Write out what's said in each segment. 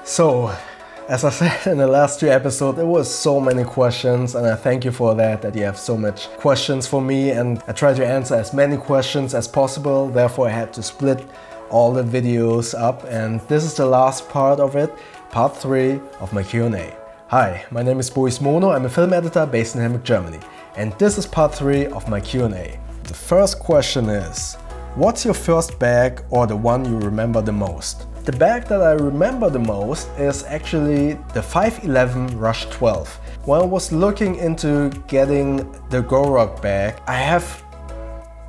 So, as I said in the last two episodes, there was so many questions, and I thank you for that you have so much questions for me, and I try to answer as many questions as possible. Therefore I had to split all the videos up, and this is the last part of it, part 3 of my Q&A. Hi, my name is Boris Mono, I'm a film editor based in Hamburg, Germany, and this is part 3 of my Q&A. The first question is, what's your first bag or the one you remember the most? The bag that I remember the most is actually the 511 Rush 12. When I was looking into getting the GoRock bag, I have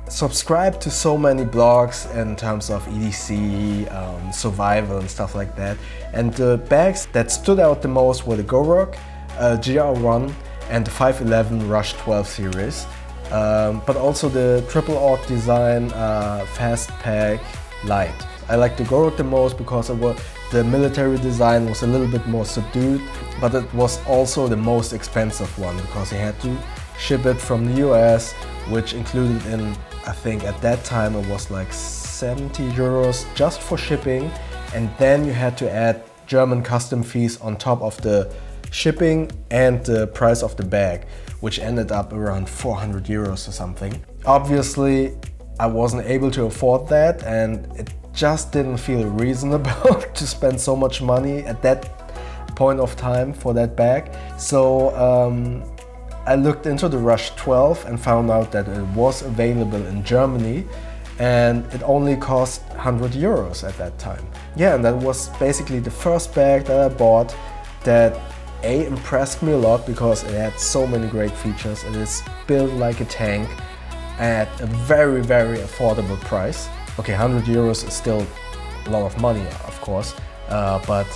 subscribed to so many blogs in terms of EDC, survival and stuff like that. And the bags that stood out the most were the GoRock, GR1 and the 511 Rush 12 series. But also the triple aught design fast pack light. I like the GoRock the most because the military design was a little bit more subdued, but it was also the most expensive one because you had to ship it from the US, which included in, I think at that time it was like 70 euros just for shipping, and then you had to add German custom fees on top of the shipping and the price of the bag, which ended up around 400 euros or something. Obviously, I wasn't able to afford that, and it just didn't feel reasonable to spend so much money at that point of time for that bag. So I looked into the Rush 12 and found out that it was available in Germany, and it only cost 100 euros at that time. Yeah, and that was basically the first bag that I bought that impressed me a lot because it had so many great features. It is built like a tank at a very, very affordable price. Okay, 100 euros is still a lot of money, of course, but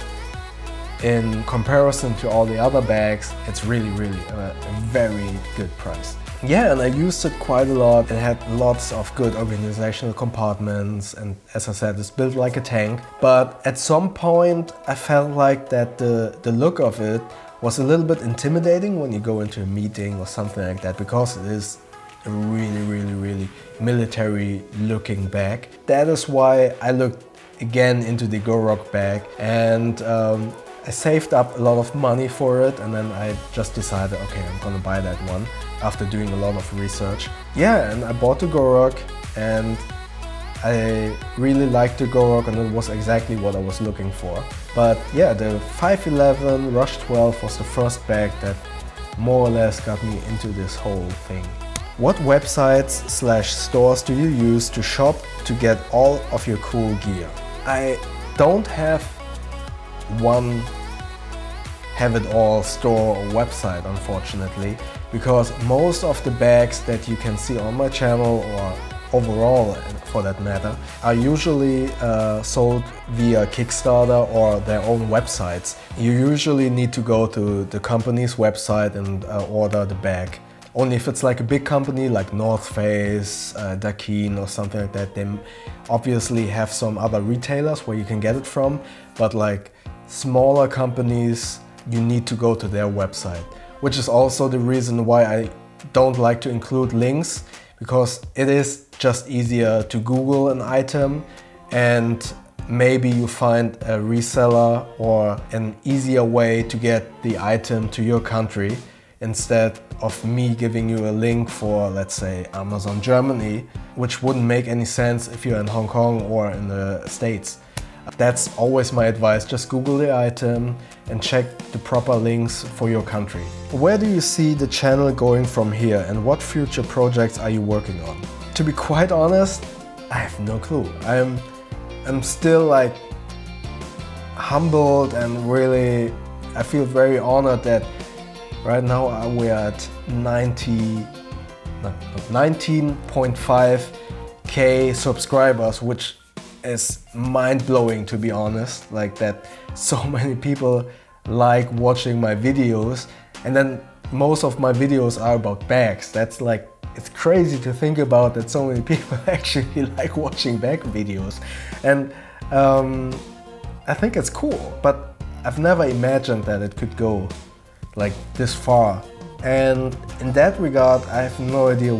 in comparison to all the other bags, it's really a very good price. Yeah, and I used it quite a lot. It had lots of good organizational compartments, and as I said, it's built like a tank. But at some point, I felt like that the look of it was a little bit intimidating when you go into a meeting or something like that, because it is a really military looking bag. That is why I looked again into the GoRock bag, and I saved up a lot of money for it, and then I just decided, okay, I'm gonna buy that one after doing a lot of research. Yeah, and I bought the GoRock, and I really liked the GoRock, and it was exactly what I was looking for. But yeah, the 511 Rush 12 was the first bag that more or less got me into this whole thing. What websites/stores do you use to shop to get all of your cool gear? I don't have one have-it-all store or website, unfortunately, because most of the bags that you can see on my channel, or overall for that matter, are usually sold via Kickstarter or their own websites. You usually need to go to the company's website and order the bag. Only if it's like a big company like North Face, Dakin or something like that, they obviously have some other retailers where you can get it from, but like smaller companies, you need to go to their website, which is also the reason why I don't like to include links, because it is just easier to Google an item and maybe you find a reseller or an easier way to get the item to your country, instead of me giving you a link for, let's say, Amazon Germany, which wouldn't make any sense if you're in Hong Kong or in the States. That's always my advice, just Google the item and check the proper links for your country. Where do you see the channel going from here, and what future projects are you working on? To be quite honest, I have no clue. I'm still like humbled, and really I feel very honored that right now we're at 19.5k subscribers, which is mind-blowing, to be honest. Like that so many people like watching my videos, and then most of my videos are about bags. That's like, it's crazy to think about that so many people actually like watching bag videos, and I think it's cool, but I've never imagined that it could go like this far. And in that regard, I have no idea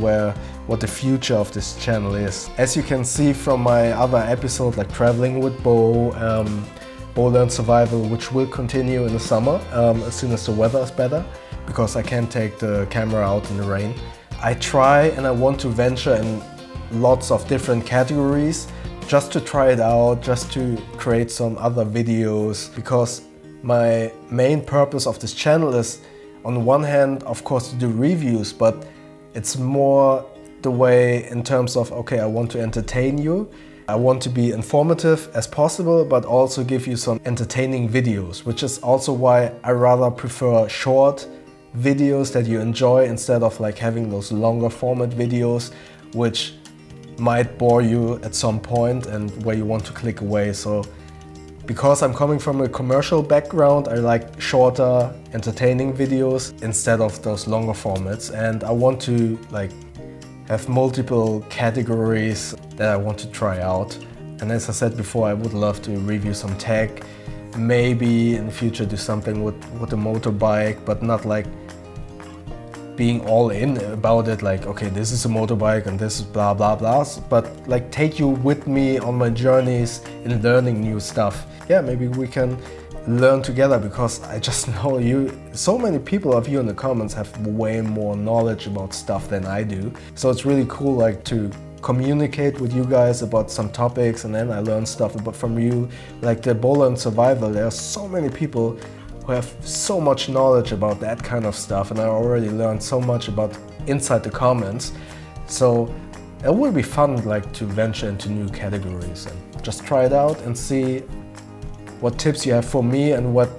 what the future of this channel is. As you can see from my other episodes like Traveling with Bo, bowler and survival, which will continue in the summer as soon as the weather is better, because I can't take the camera out in the rain. I try and I want to venture in lots of different categories just to try it out, just to create some other videos, because my main purpose of this channel is, on one hand, of course, to do reviews, but it's more the way in terms of, okay, I want to entertain you. I want to be informative as possible, but also give you some entertaining videos, which is also why I rather prefer short videos that you enjoy instead of like having those longer format videos, which might bore you at some point and where you want to click away. So because I'm coming from a commercial background, I like shorter, entertaining videos instead of those longer formats. And I want to like have multiple categories that I want to try out. And as I said before, I would love to review some tech, maybe in the future do something with a motorbike, but not like being all in about it, like, okay, this is a motorbike and this is blah blah blah, but like take you with me on my journeys in learning new stuff. Yeah, maybe we can learn together, because I just know so many people of you in the comments have way more knowledge about stuff than I do. So it's really cool like to communicate with you guys about some topics, and then I learn stuff from you. Like the bowler and survival, there are so many people who have so much knowledge about that kind of stuff, and I already learned so much about inside the comments. So it will be fun like to venture into new categories and just try it out and see what tips you have for me and what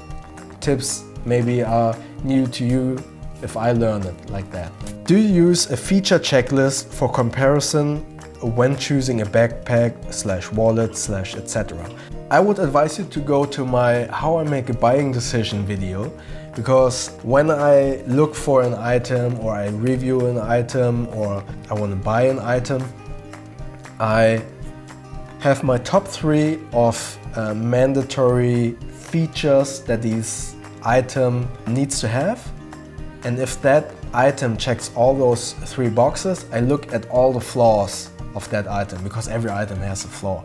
tips maybe are new to you if I learn it like that. Do you use a feature checklist for comparison when choosing a backpack / wallet / etc.? I would advise you to go to my How I Make a Buying Decision video, because when I look for an item or I review an item or I want to buy an item, I have my top 3 of mandatory features that this item needs to have. And if that item checks all those 3 boxes, I look at all the flaws of that item, because every item has a flaw.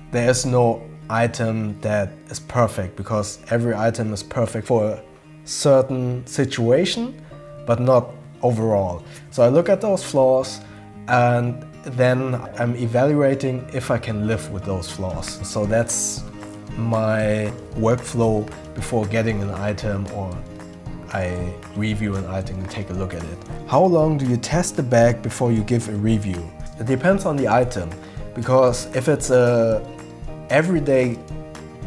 There's no item that is perfect, because every item is perfect for a certain situation, but not overall. So I look at those flaws, and then I'm evaluating if I can live with those flaws. So that's my workflow before getting an item or I review an item and take a look at it. How long do you test the bag before you give a review? It depends on the item, because if it's a everyday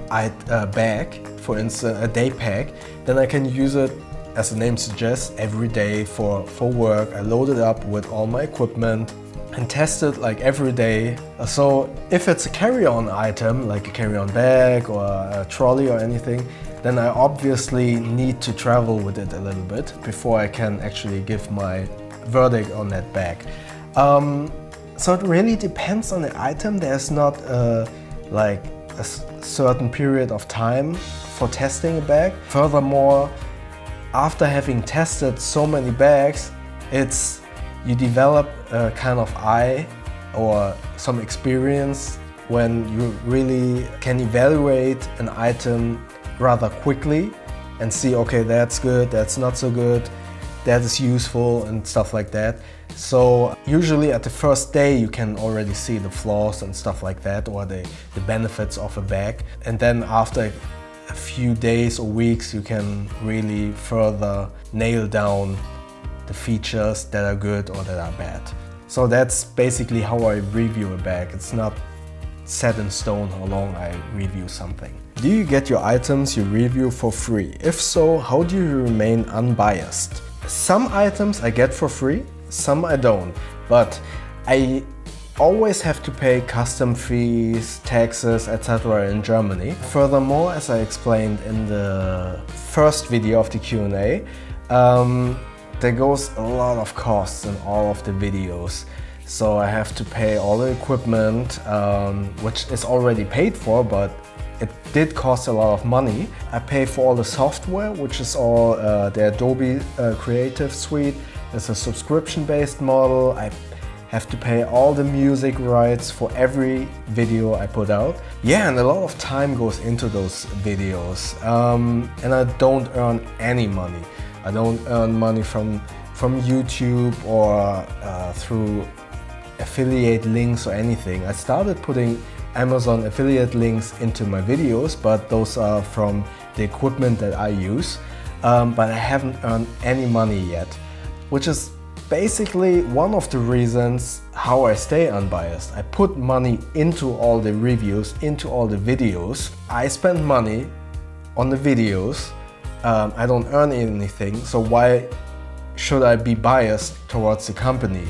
bag, for instance a day pack, then I can use it, as the name suggests, every day for work. I load it up with all my equipment and test it like every day. So if it's a carry-on item, like a carry-on bag or a trolley or anything, then I obviously need to travel with it a little bit before I can actually give my verdict on that bag. So it really depends on the item. There's not like a certain period of time for testing a bag. Furthermore, after having tested so many bags, you develop a kind of eye or some experience when you really can evaluate an item rather quickly and see, okay, that's good, that's not so good, that is useful and stuff like that. So usually at the first day you can already see the flaws and stuff like that, or the benefits of a bag. And then after a few days or weeks you can really further nail down the features that are good or that are bad. So that's basically how I review a bag. It's not set in stone how long I review something. Do you get your items you review for free? If so, how do you remain unbiased? Some items I get for free, some I don't, but I always have to pay custom fees, taxes, etc. in Germany. Furthermore, as I explained in the first video of the Q&A, there goes a lot of costs in all of the videos. So I have to pay all the equipment, which is already paid for, but it did cost a lot of money. I pay for all the software, which is all the Adobe Creative Suite. It's a subscription-based model. I have to pay all the music rights for every video I put out. Yeah, and a lot of time goes into those videos. And I don't earn any money. I don't earn money from YouTube or through affiliate links or anything. I started putting Amazon affiliate links into my videos, but those are from the equipment that I use. But I haven't earned any money yet, which is basically one of the reasons how I stay unbiased. I put money into all the reviews, into all the videos. I spend money on the videos. I don't earn anything, so why should I be biased towards the company?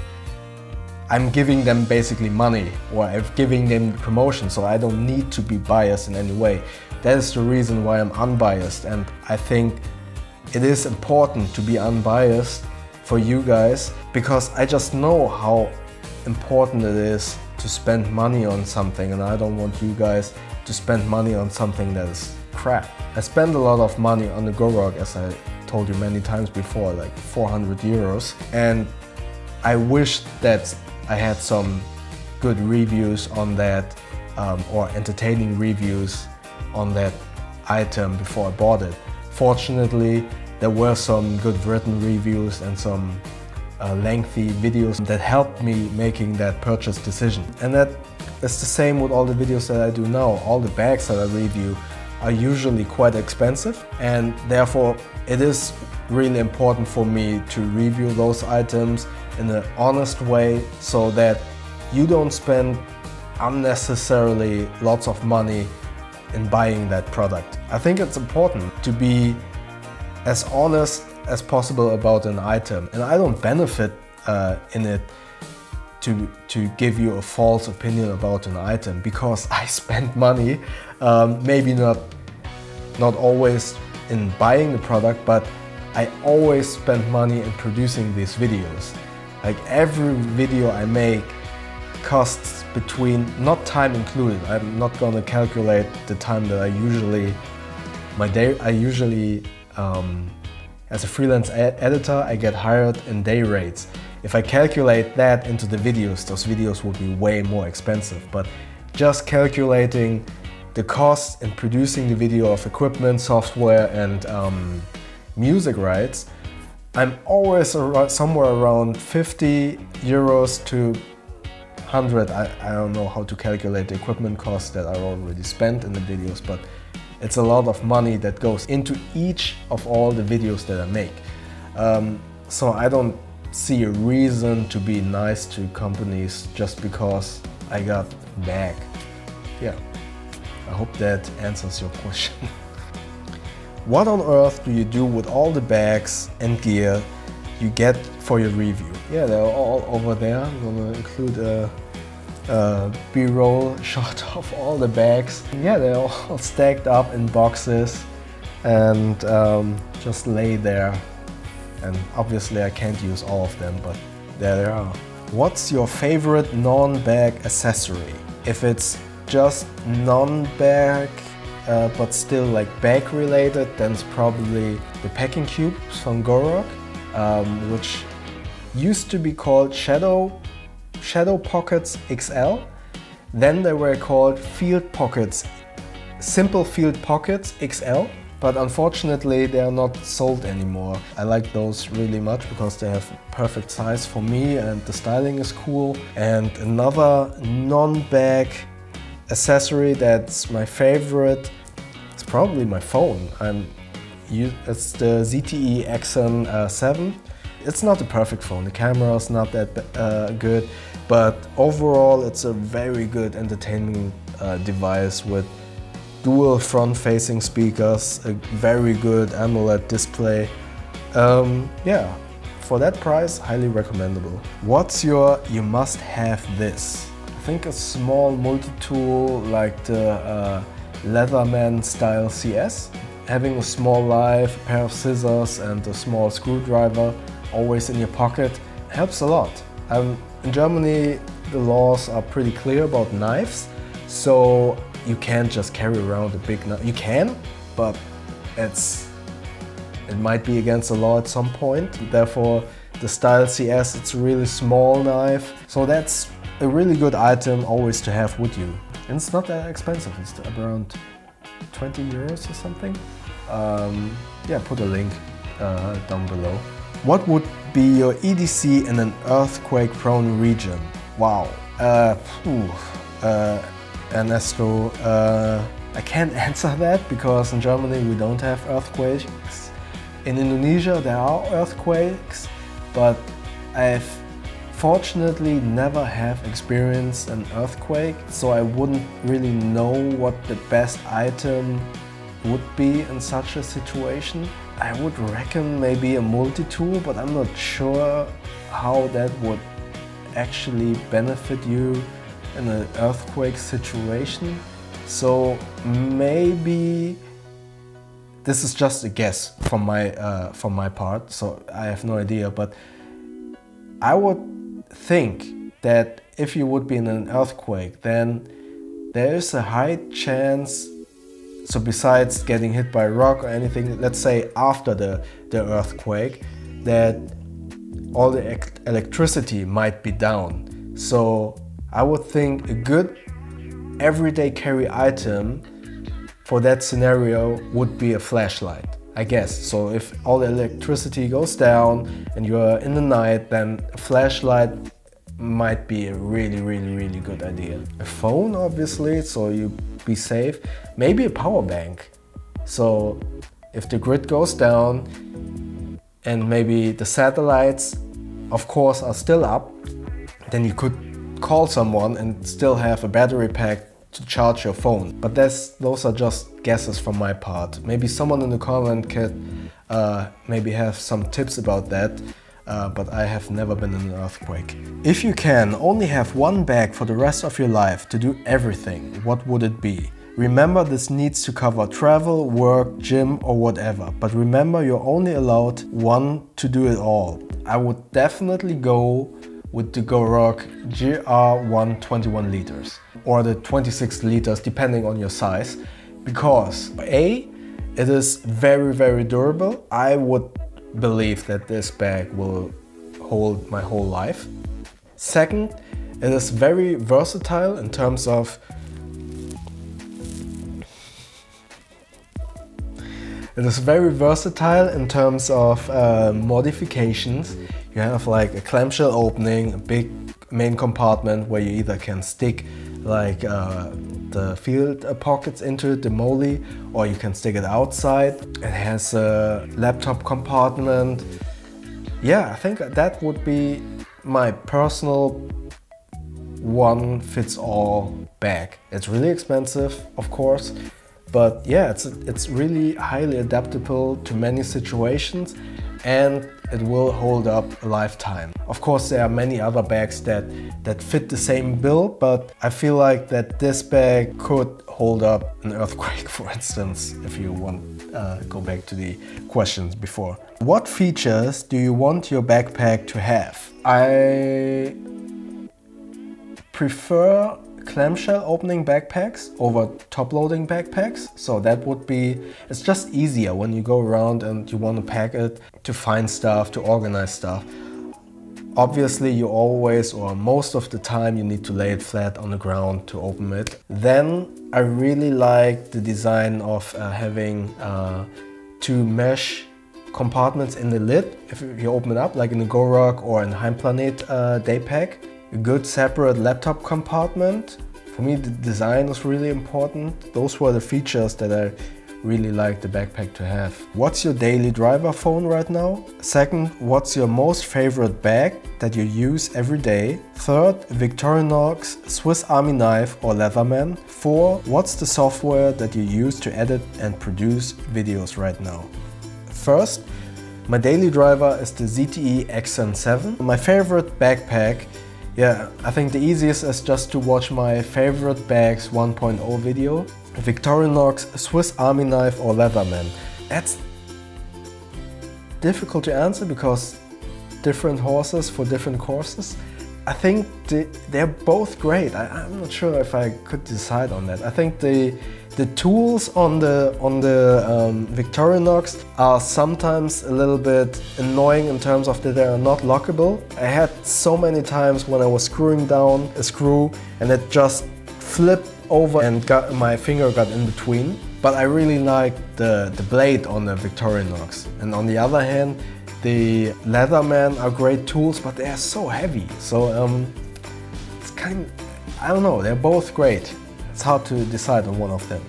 I'm giving them basically money, or I'm giving them promotion, so I don't need to be biased in any way. That is the reason why I'm unbiased, and I think it is important to be unbiased for you guys, because I just know how important it is to spend money on something, and I don't want you guys to spend money on something that is crap. I spend a lot of money on the GoRock, as I told you many times before, like 400 euros, and I wish that I had some good reviews on that, or entertaining reviews on that item before I bought it. Fortunately, there were some good written reviews and some lengthy videos that helped me making that purchase decision. And that is the same with all the videos that I do now. All the bags that I review are usually quite expensive, and therefore it is really important for me to review those items in an honest way, so that you don't spend unnecessarily lots of money in buying that product. I think it's important to be as honest as possible about an item, and I don't benefit in it to give you a false opinion about an item, because I spend money, maybe not always in buying the product, but I always spend money in producing these videos. Like every video I make costs between, not time included, I'm not gonna calculate the time that I usually as a freelance editor, I get hired in day rates. If I calculate that into the videos, those videos will be way more expensive. But just calculating the cost in producing the video of equipment, software, and music rights, I'm always somewhere around 50 euros to 100. I don't know how to calculate the equipment costs that I already spent in the videos, but it's a lot of money that goes into each of all the videos that I make. So I don't see a reason to be nice to companies just because I got a bag. Yeah, I hope that answers your question. What on earth do you do with all the bags and gear you get for your review? Yeah, they're all over there. I'm gonna include a B-roll shot of all the bags. Yeah, they're all stacked up in boxes and just lay there. And obviously I can't use all of them, but there they are. What's your favorite non-bag accessory? If it's just non-bag but still like bag related, then it's probably the packing cubes from GoRock, which used to be called Shadow Pockets XL. Then they were called Field Pockets, Simple Field Pockets XL. But unfortunately they are not sold anymore. I like those really much because they have perfect size for me and the styling is cool. And another non-bag accessory that's my favorite is probably my phone. It's the ZTE Axon 7. It's not the perfect phone, the camera is not that good, but overall it's a very good entertainment device with dual front-facing speakers, a very good AMOLED display. Yeah, for that price, highly recommendable. What's your you must have this? I think a small multi-tool like the Leatherman Style CS. Having a small knife, a pair of scissors and a small screwdriver always in your pocket helps a lot. In Germany, the laws are pretty clear about knives, so you can't just carry around a big knife. You can, but it might be against the law at some point. Therefore, the Style CS, it's a really small knife. So that's a really good item always to have with you. And it's not that expensive, it's around 20 euros or something. Yeah, put a link down below. What would be your EDC in an earthquake-prone region? Wow. Ernesto, I can't answer that because in Germany we don't have earthquakes. In Indonesia there are earthquakes, but I've fortunately never have experienced an earthquake, so I wouldn't really know what the best item would be in such a situation. I would reckon maybe a multi-tool, but I'm not sure how that would actually benefit you in an earthquake situation. So maybe this is just a guess from my part, so I have no idea, but I would think that if you would be in an earthquake, then there is a high chance, so besides getting hit by a rock or anything, let's say after the earthquake, that all the electricity might be down. So I would think a good everyday carry item for that scenario would be a flashlight, I guess. So if all the electricity goes down and you're in the night, then a flashlight might be a really good idea. A phone, obviously, so you be safe. Maybe a power bank. So if the grid goes down and maybe the satellites, of course, are still up, then you could call someone and still have a battery pack to charge your phone. But those are just guesses from my part. Maybe someone in the comment could maybe have some tips about that, but I have never been in an earthquake. If you can only have one bag for the rest of your life to do everything, what would it be? Remember, this needs to cover travel, work, gym or whatever, but remember you're only allowed one to do it all. I would definitely go with the GoRock GR1 21 liters or the 26 liters depending on your size, because A, it is very durable. I would believe that this bag will hold my whole life. Second, it is very versatile in terms of modifications. You have like a clamshell opening, a big main compartment where you either can stick like the field pockets into it, the moly, or you can stick it outside. It has a laptop compartment. Yeah, I think that would be my personal one-fits-all bag. It's really expensive, of course, but yeah, it's really highly adaptable to many situations and it will hold up a lifetime. Of course, there are many other bags that fit the same bill, but I feel like that this bag could hold up an earthquake, for instance, if you want go back to the questions before. What features do you want your backpack to have? I prefer clamshell opening backpacks over top-loading backpacks. So that would be, it's just easier when you go around and you want to pack it, to find stuff, to organize stuff. Obviously you always, or most of the time, you need to lay it flat on the ground to open it. Then I really like the design of having two mesh compartments in the lid if you open it up, like in the GoRock or in Heimplanet Daypack. A good separate laptop compartment. For me, the design is really important. Those were the features that I really like the backpack to have. What's your daily driver phone right now? Second, what's your most favorite bag that you use every day? Third, Victorinox, Swiss Army knife or Leatherman? 4, what's the software that you use to edit and produce videos right now? First, my daily driver is the ZTE Accent 7. My favorite backpack, yeah, I think the easiest is just to watch my favorite bags 1.0 video. Victorinox, Swiss Army knife or Leatherman. That's difficult to answer because different horses for different courses. I think they're both great. I'm not sure if I could decide on that. I think the The tools on the Victorinox are sometimes a little bit annoying in terms of that they are not lockable. I had so many times when I was screwing down a screw and it just flipped over and my finger got in between. But I really like the blade on the Victorinox. And on the other hand, the Leatherman are great tools, but they are so heavy. So it's kind of, I don't know, they're both great. It's hard to decide on one of them.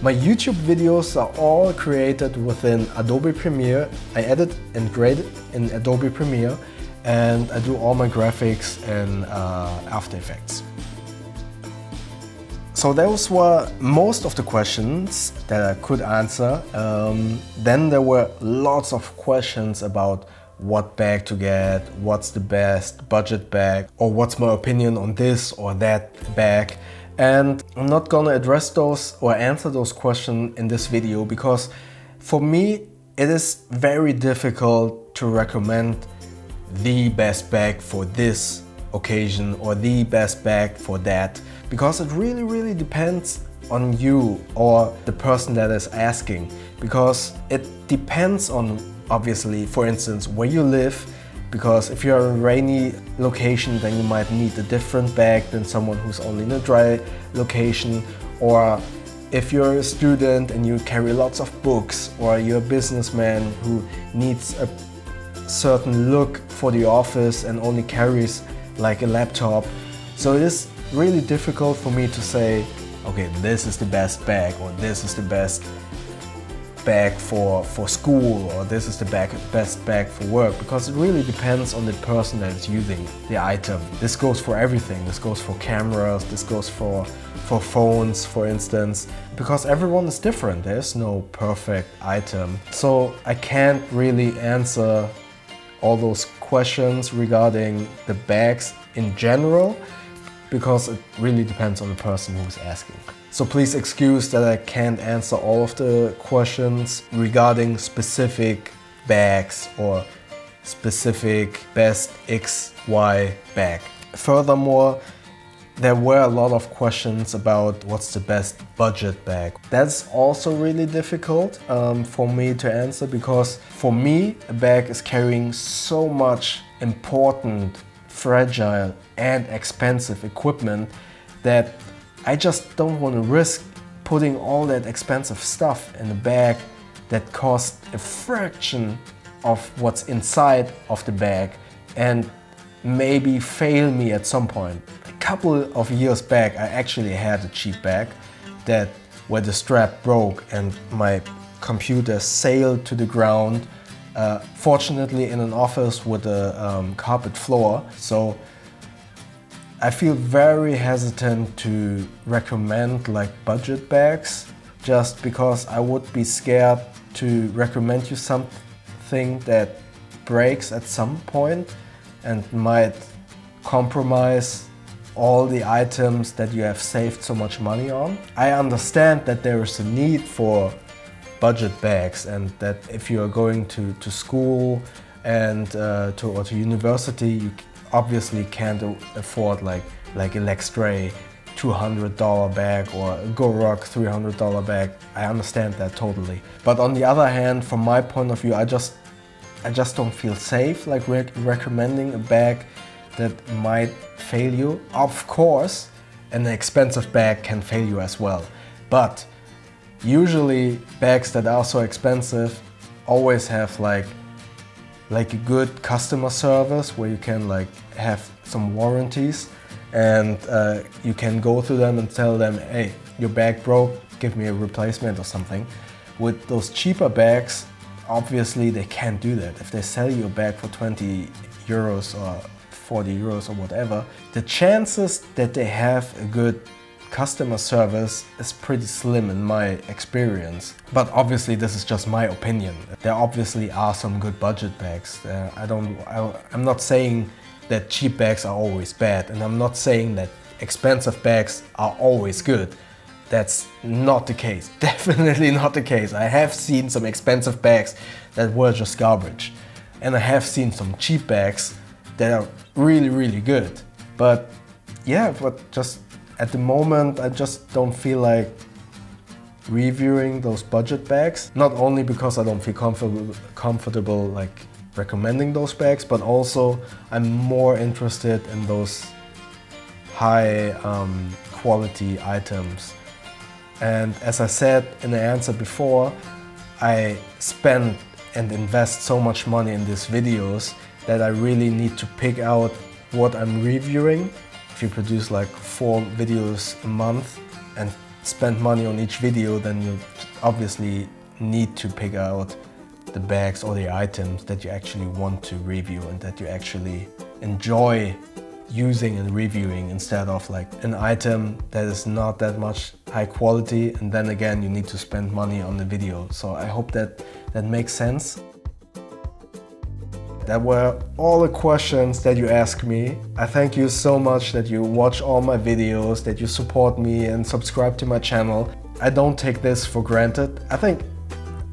My YouTube videos are all created within Adobe Premiere. I edit and grade it in Adobe Premiere, and I do all my graphics in After Effects. So those were most of the questions that I could answer. Then there were lots of questions about what bag to get, what's the best budget bag, or what's my opinion on this or that bag. And I'm not gonna address those or answer those questions in this video because for me it is very difficult to recommend the best bag for this occasion or the best bag for that, because it really depends on you or the person that is asking, because it depends on, obviously, for instance, where you live, because if you're in a rainy location then you might need a different bag than someone who's only in a dry location, or if you're a student and you carry lots of books, or you're a businessman who needs a certain look for the office and only carries like a laptop. So it is really difficult for me to say, okay, this is the best bag, or this is the best bag for school, or this is the best bag for work, because it really depends on the person that is using the item. This goes for everything. This goes for cameras, this goes for phones, for instance, because everyone is different. There's no perfect item. So I can't really answer all those questions regarding the bags in general, because it really depends on the person who's asking. So please excuse that I can't answer all of the questions regarding specific bags or specific best XY bag. Furthermore, there were a lot of questions about what's the best budget bag. That's also really difficult for me to answer, because for me a bag is carrying so much important, fragile and expensive equipment that I just don't want to risk putting all that expensive stuff in a bag that costs a fraction of what's inside of the bag and maybe fail me at some point. A couple of years back I actually had a cheap bag where the strap broke and my computer sailed to the ground, fortunately in an office with a carpet floor. So I feel very hesitant to recommend like budget bags, just because I would be scared to recommend you something that breaks at some point and might compromise all the items that you have saved so much money on. I understand that there is a need for budget bags, and that if you are going to school and to university, you obviously can't afford like a Lexstray $200 bag or a GoRock $300 bag. I understand that totally. But on the other hand, from my point of view, I just don't feel safe like recommending a bag that might fail you. Of course, an expensive bag can fail you as well. But usually bags that are so expensive always have like a good customer service where you can like have some warranties, and you can go to them and tell them, hey, your bag broke, give me a replacement or something. With those cheaper bags, obviously they can't do that. If they sell you a bag for 20 euros or 40 euros or whatever, the chances that they have a good customer service is pretty slim in my experience. But obviously this is just my opinion. There obviously are some good budget bags. I'm not saying that cheap bags are always bad, and I'm not saying that expensive bags are always good. That's not the case. Definitely not the case. I have seen some expensive bags that were just garbage, and I have seen some cheap bags that are really good. But yeah, but just at the moment I just don't feel like reviewing those budget bags. Not only because I don't feel comfortable like recommending those bags, but also I'm more interested in those high quality items. And as I said in the answer before, I spend and invest so much money in these videos that I really need to pick out what I'm reviewing. If you produce like 4 videos a month and spend money on each video, then you obviously need to pick out the bags or the items that you actually want to review and that you actually enjoy using and reviewing, instead of like an item that is not that much high quality and then again you need to spend money on the video. So I hope that makes sense. That were all the questions that you asked me. I thank you so much that you watch all my videos, that you support me and subscribe to my channel. I don't take this for granted. I think,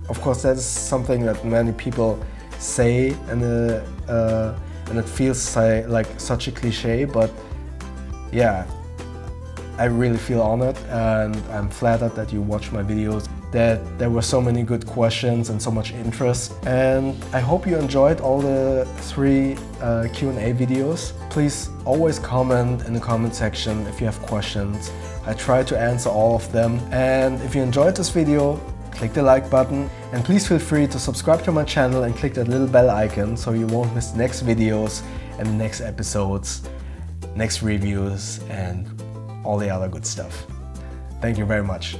of course, that is something that many people say, and it feels like such a cliche, but yeah, I really feel honored and I'm flattered that you watch my videos, that there were so many good questions and so much interest. And I hope you enjoyed all the 3 Q&A videos. Please always comment in the comment section if you have questions. I try to answer all of them. And if you enjoyed this video, click the like button and please feel free to subscribe to my channel and click that little bell icon so you won't miss the next videos and the next episodes, next reviews and all the other good stuff. Thank you very much.